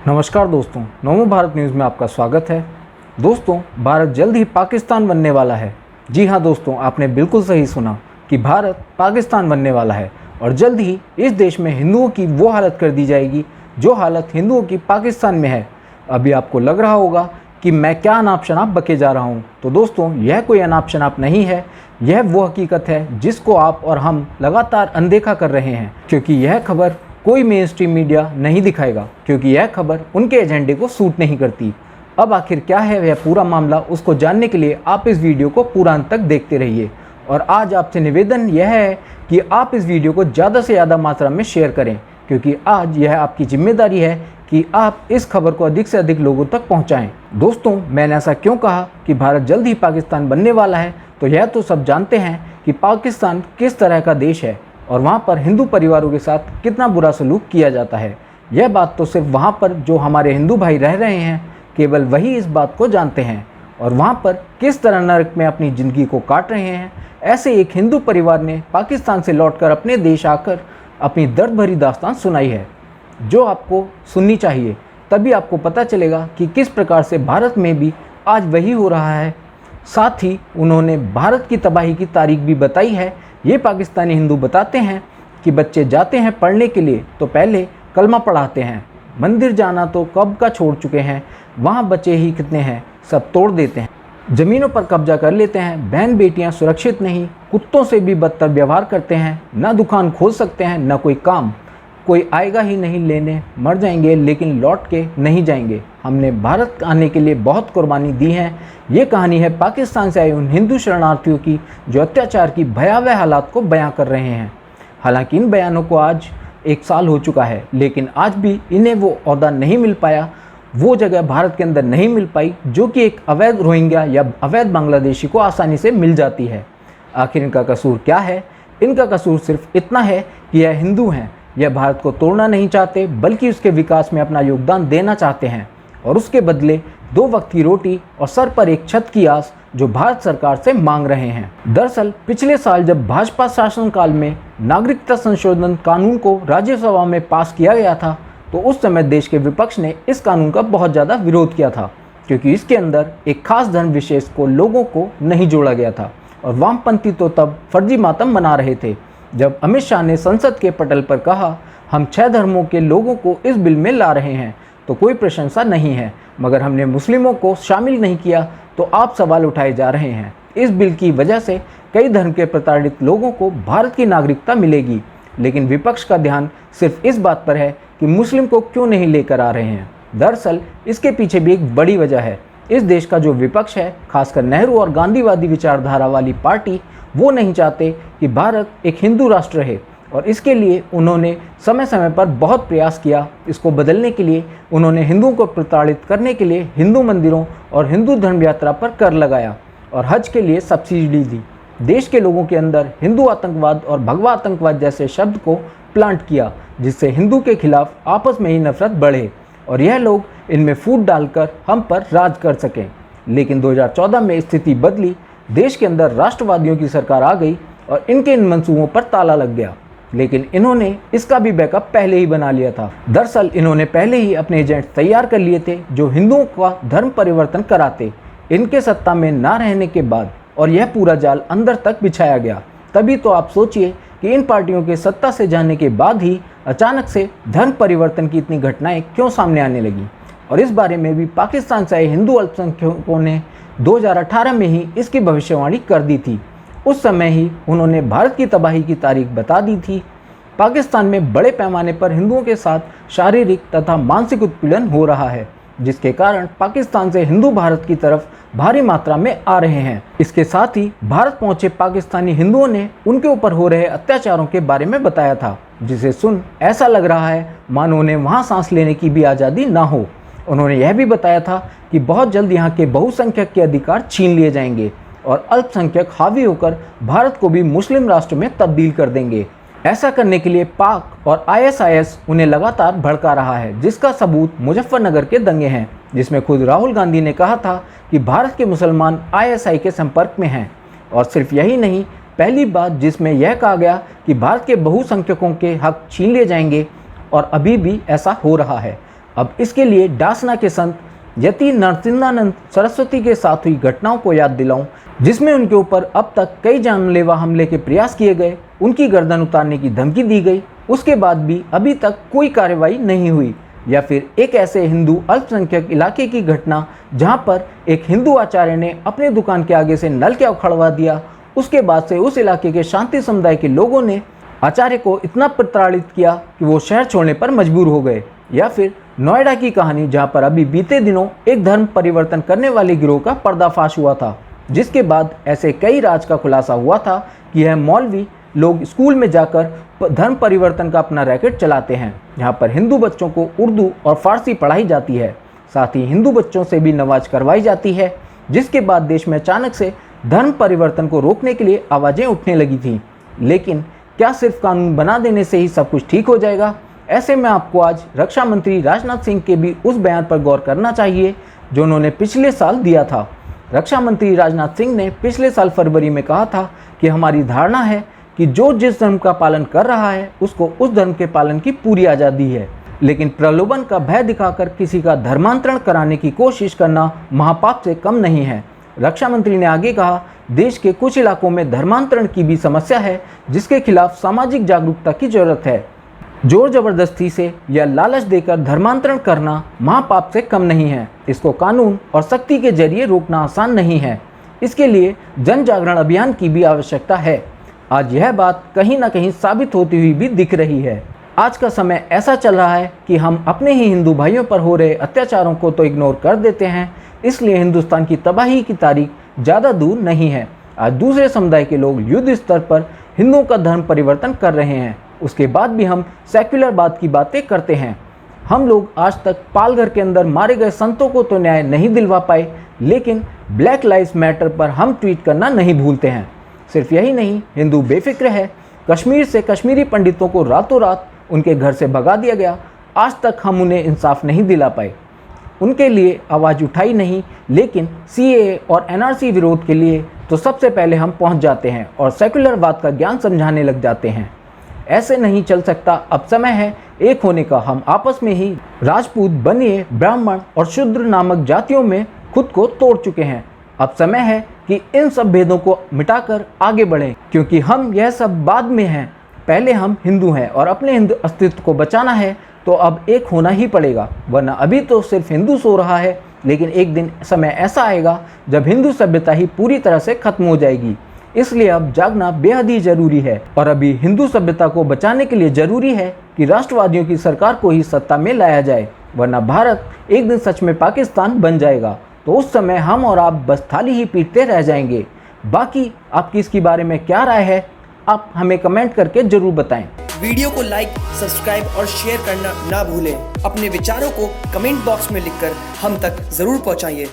नमस्कार दोस्तों, नमो भारत न्यूज़ में आपका स्वागत है। दोस्तों, भारत जल्द ही पाकिस्तान बनने वाला है। जी हाँ दोस्तों, आपने बिल्कुल सही सुना कि भारत पाकिस्तान बनने वाला है और जल्द ही इस देश में हिंदुओं की वो हालत कर दी जाएगी जो हालत हिंदुओं की पाकिस्तान में है। अभी आपको लग रहा होगा कि मैं क्या अनाप शनाप बके जा रहा हूँ, तो दोस्तों यह कोई अनाप शनाप नहीं है। यह वो हकीकत है जिसको आप और हम लगातार अनदेखा कर रहे हैं, क्योंकि यह खबर कोई मेन स्ट्रीम मीडिया नहीं दिखाएगा, क्योंकि यह खबर उनके एजेंडे को सूट नहीं करती। अब आखिर क्या है यह पूरा मामला, उसको जानने के लिए आप इस वीडियो को पूरा अंत तक देखते रहिए। और आज आपसे निवेदन यह है कि आप इस वीडियो को ज़्यादा से ज़्यादा मात्रा में शेयर करें, क्योंकि आज यह आपकी जिम्मेदारी है कि आप इस खबर को अधिक से अधिक लोगों तक पहुंचाएं। दोस्तों, मैंने ऐसा क्यों कहा कि भारत जल्द ही पाकिस्तान बनने वाला है, तो यह तो सब जानते हैं कि पाकिस्तान किस तरह का देश है और वहाँ पर हिंदू परिवारों के साथ कितना बुरा सलूक किया जाता है। यह बात तो सिर्फ वहाँ पर जो हमारे हिंदू भाई रह रहे हैं, केवल वही इस बात को जानते हैं और वहाँ पर किस तरह नरक में अपनी ज़िंदगी को काट रहे हैं। ऐसे एक हिंदू परिवार ने पाकिस्तान से लौटकर अपने देश आकर अपनी दर्द भरी दास्तान सुनाई है, जो आपको सुननी चाहिए। तभी आपको पता चलेगा कि किस प्रकार से भारत में भी आज वही हो रहा है। साथ ही उन्होंने भारत की तबाही की तारीख भी बताई है। ये पाकिस्तानी हिंदू बताते हैं कि बच्चे जाते हैं पढ़ने के लिए तो पहले कलमा पढ़ाते हैं, मंदिर जाना तो कब का छोड़ चुके हैं, वहाँ बचे ही कितने हैं, सब तोड़ देते हैं, ज़मीनों पर कब्जा कर लेते हैं, बहन बेटियाँ सुरक्षित नहीं, कुत्तों से भी बदतर व्यवहार करते हैं, ना दुकान खोल सकते हैं, ना कोई काम, कोई आएगा ही नहीं लेने, मर जाएंगे लेकिन लौट के नहीं जाएंगे। हमने भारत आने के लिए बहुत कुर्बानी दी है। ये कहानी है पाकिस्तान से आए उन हिंदू शरणार्थियों की जो अत्याचार की भयावह हालात को बयां कर रहे हैं। हालांकि इन बयानों को आज 1 साल हो चुका है, लेकिन आज भी इन्हें वो ओहदा नहीं मिल पाया, वो जगह भारत के अंदर नहीं मिल पाई जो कि एक अवैध रोहिंग्या या अवैध बांग्लादेशी को आसानी से मिल जाती है। आखिर इनका कसूर क्या है? इनका कसूर सिर्फ इतना है कि यह हिंदू हैं। यह भारत को तोड़ना नहीं चाहते, बल्कि उसके विकास में अपना योगदान देना चाहते हैं और उसके बदले 2 वक्त की रोटी और सर पर एक छत की आस जो भारत सरकार से मांग रहे हैं। दरअसल पिछले साल जब भाजपा शासनकाल में नागरिकता संशोधन कानून को राज्यसभा में पास किया गया था, तो उस समय देश के विपक्ष ने इस कानून का बहुत ज़्यादा विरोध किया था, क्योंकि इसके अंदर एक खास धर्म विशेष को लोगों को नहीं जोड़ा गया था। और वामपंथी तो तब फर्जी मातम मना रहे थे जब अमित शाह ने संसद के पटल पर कहा, हम 6 धर्मों के लोगों को इस बिल में ला रहे हैं तो कोई प्रशंसा नहीं है, मगर हमने मुस्लिमों को शामिल नहीं किया तो आप सवाल उठाए जा रहे हैं। इस बिल की वजह से कई धर्म के प्रताड़ित लोगों को भारत की नागरिकता मिलेगी, लेकिन विपक्ष का ध्यान सिर्फ इस बात पर है कि मुस्लिम को क्यों नहीं लेकर आ रहे हैं। दरअसल इसके पीछे भी एक बड़ी वजह है। इस देश का जो विपक्ष है, खासकर नेहरू और गांधीवादी विचारधारा वाली पार्टी, वो नहीं चाहते कि भारत एक हिंदू राष्ट्र रहे और इसके लिए उन्होंने समय समय पर बहुत प्रयास किया। इसको बदलने के लिए उन्होंने हिंदुओं को प्रताड़ित करने के लिए हिंदू मंदिरों और हिंदू धर्म यात्रा पर कर लगाया और हज के लिए सब्सिडी दी। देश के लोगों के अंदर हिंदू आतंकवाद और भगवा आतंकवाद जैसे शब्द को प्लांट किया, जिससे हिंदू के खिलाफ आपस में ही नफरत बढ़े और यह लोग इनमें फूट डालकर हम पर राज कर सकें। लेकिन 2014 में स्थिति बदली, देश के अंदर राष्ट्रवादियों की सरकार आ गई और इनके इन मंसूबों पर ताला लग गया। लेकिन इन्होंने इसका भी बैकअप पहले ही बना लिया था। दरअसल इन्होंने पहले ही अपने एजेंट तैयार कर लिए थे जो हिंदुओं का धर्म परिवर्तन कराते इनके सत्ता में ना रहने के बाद, और यह पूरा जाल अंदर तक बिछाया गया। तभी तो आप सोचिए कि इन पार्टियों के सत्ता से जाने के बाद ही अचानक से धर्म परिवर्तन की इतनी घटनाएं क्यों सामने आने लगी। और इस बारे में भी पाकिस्तान से आए हिंदू अल्पसंख्यकों ने 2018 में ही इसकी भविष्यवाणी कर दी थी। उस समय ही उन्होंने भारत की तबाही की तारीख बता दी थी। पाकिस्तान में बड़े पैमाने पर हिंदुओं के साथ शारीरिक तथा मानसिक उत्पीड़न हो रहा है, जिसके कारण पाकिस्तान से हिंदू भारत की तरफ भारी मात्रा में आ रहे हैं। इसके साथ ही भारत पहुंचे पाकिस्तानी हिंदुओं ने उनके ऊपर हो रहे अत्याचारों के बारे में बताया था, जिसे सुन ऐसा लग रहा है मानो उन्हें वहाँ सांस लेने की भी आज़ादी ना हो। उन्होंने यह भी बताया था कि बहुत जल्द यहाँ के बहुसंख्यक के अधिकार छीन लिए जाएंगे और अल्पसंख्यक हावी होकर भारत को भी मुस्लिम राष्ट्र में तब्दील कर देंगे। ऐसा करने के लिए पाक और आईएसआईएस उन्हें लगातार भड़का रहा है, जिसका सबूत मुजफ्फरनगर के दंगे हैं, जिसमें खुद राहुल गांधी ने कहा था कि भारत के मुसलमान आईएसआई के संपर्क में हैं। और सिर्फ यही नहीं, पहली बात जिसमें यह कहा गया कि भारत के बहुसंख्यकों के हक छीन लिए जाएंगे, और अभी भी ऐसा हो रहा है। अब इसके लिए डासना के संत यति नरसिंहानंद सरस्वती के साथ हुई घटनाओं को याद दिलाऊं, जिसमें उनके ऊपर अब तक कई जानलेवा हमले के प्रयास किए गए, उनकी गर्दन उतारने की धमकी दी गई, उसके बाद भी अभी तक कोई कार्रवाई नहीं हुई। या फिर एक ऐसे हिंदू अल्पसंख्यक इलाके की घटना जहां पर एक हिंदू आचार्य ने अपने दुकान के आगे से नल क्या उखड़वा दिया, उसके बाद से उस इलाके के शांति समुदाय के लोगों ने आचार्य को इतना प्रताड़ित किया कि वो शहर छोड़ने पर मजबूर हो गए। या फिर नोएडा की कहानी, जहां पर अभी बीते दिनों एक धर्म परिवर्तन करने वाले गिरोह का पर्दाफाश हुआ था, जिसके बाद ऐसे कई राज का खुलासा हुआ था कि यह मौलवी लोग स्कूल में जाकर धर्म परिवर्तन का अपना रैकेट चलाते हैं, जहां पर हिंदू बच्चों को उर्दू और फारसी पढ़ाई जाती है, साथ ही हिंदू बच्चों से भी नमाज करवाई जाती है, जिसके बाद देश में अचानक से धर्म परिवर्तन को रोकने के लिए आवाज़ें उठने लगी थीं। लेकिन क्या सिर्फ कानून बना देने से ही सब कुछ ठीक हो जाएगा? ऐसे में आपको आज रक्षा मंत्री राजनाथ सिंह के भी उस बयान पर गौर करना चाहिए जो उन्होंने पिछले साल दिया था। रक्षा मंत्री राजनाथ सिंह ने पिछले साल फरवरी में कहा था कि हमारी धारणा है कि जो जिस धर्म का पालन कर रहा है उसको उस धर्म के पालन की पूरी आज़ादी है, लेकिन प्रलोभन का भय दिखाकर किसी का धर्मांतरण कराने की कोशिश करना महापाप से कम नहीं है। रक्षा मंत्री ने आगे कहा, देश के कुछ इलाकों में धर्मांतरण की भी समस्या है, जिसके खिलाफ सामाजिक जागरूकता की जरूरत है। जोर जबरदस्ती से या लालच देकर धर्मांतरण करना महापाप से कम नहीं है। इसको कानून और सख्ती के जरिए रोकना आसान नहीं है। इसके लिए जन जागरण अभियान की भी आवश्यकता है। आज यह बात कहीं ना कहीं साबित होती हुई भी दिख रही है। आज का समय ऐसा चल रहा है कि हम अपने ही हिंदू भाइयों पर हो रहे अत्याचारों को तो इग्नोर कर देते हैं, इसलिए हिंदुस्तान की तबाही की तारीख ज़्यादा दूर नहीं है। आज दूसरे समुदाय के लोग युद्ध स्तर पर हिंदुओं का धर्म परिवर्तन कर रहे हैं, उसके बाद भी हम सेक्युलरवाद की बातें करते हैं। हम लोग आज तक पालघर के अंदर मारे गए संतों को तो न्याय नहीं दिलवा पाए, लेकिन ब्लैक लाइव्स मैटर पर हम ट्वीट करना नहीं भूलते हैं। सिर्फ यही नहीं, हिंदू बेफिक्र है। कश्मीर से कश्मीरी पंडितों को रातों रात उनके घर से भगा दिया गया, आज तक हम उन्हें इंसाफ नहीं दिला पाए, उनके लिए आवाज़ उठाई नहीं। लेकिन CAA और NRC विरोध के लिए तो सबसे पहले हम पहुंच जाते हैं और सेक्युलरवाद का ज्ञान समझाने लग जाते हैं। ऐसे नहीं चल सकता। अब समय है एक होने का। हम आपस में ही राजपूत, बनिए, ब्राह्मण और शूद्र नामक जातियों में खुद को तोड़ चुके हैं। अब समय है कि इन सब भेदों को मिटाकर आगे बढ़ें, क्योंकि हम यह सब बाद में हैं। पहले हम हिंदू हैं और अपने हिंदू अस्तित्व को बचाना है तो अब एक होना ही पड़ेगा, वरना अभी तो सिर्फ हिंदू सो रहा है, लेकिन एक दिन समय ऐसा आएगा जब हिंदू सभ्यता ही पूरी तरह से खत्म हो जाएगी। इसलिए अब जागना बेहद ही जरूरी है और अभी हिंदू सभ्यता को बचाने के लिए जरूरी है कि राष्ट्रवादियों की सरकार को ही सत्ता में लाया जाए, वरना भारत एक दिन सच में पाकिस्तान बन जाएगा। तो उस समय हम और आप बस थाली ही पीटते रह जाएंगे। बाकी आपकी इसके बारे में क्या राय है, आप हमें कमेंट करके जरूर बताएं। वीडियो को लाइक, सब्सक्राइब और शेयर करना ना भूलें। अपने विचारों को कमेंट बॉक्स में लिखकर हम तक जरूर पहुंचाइए।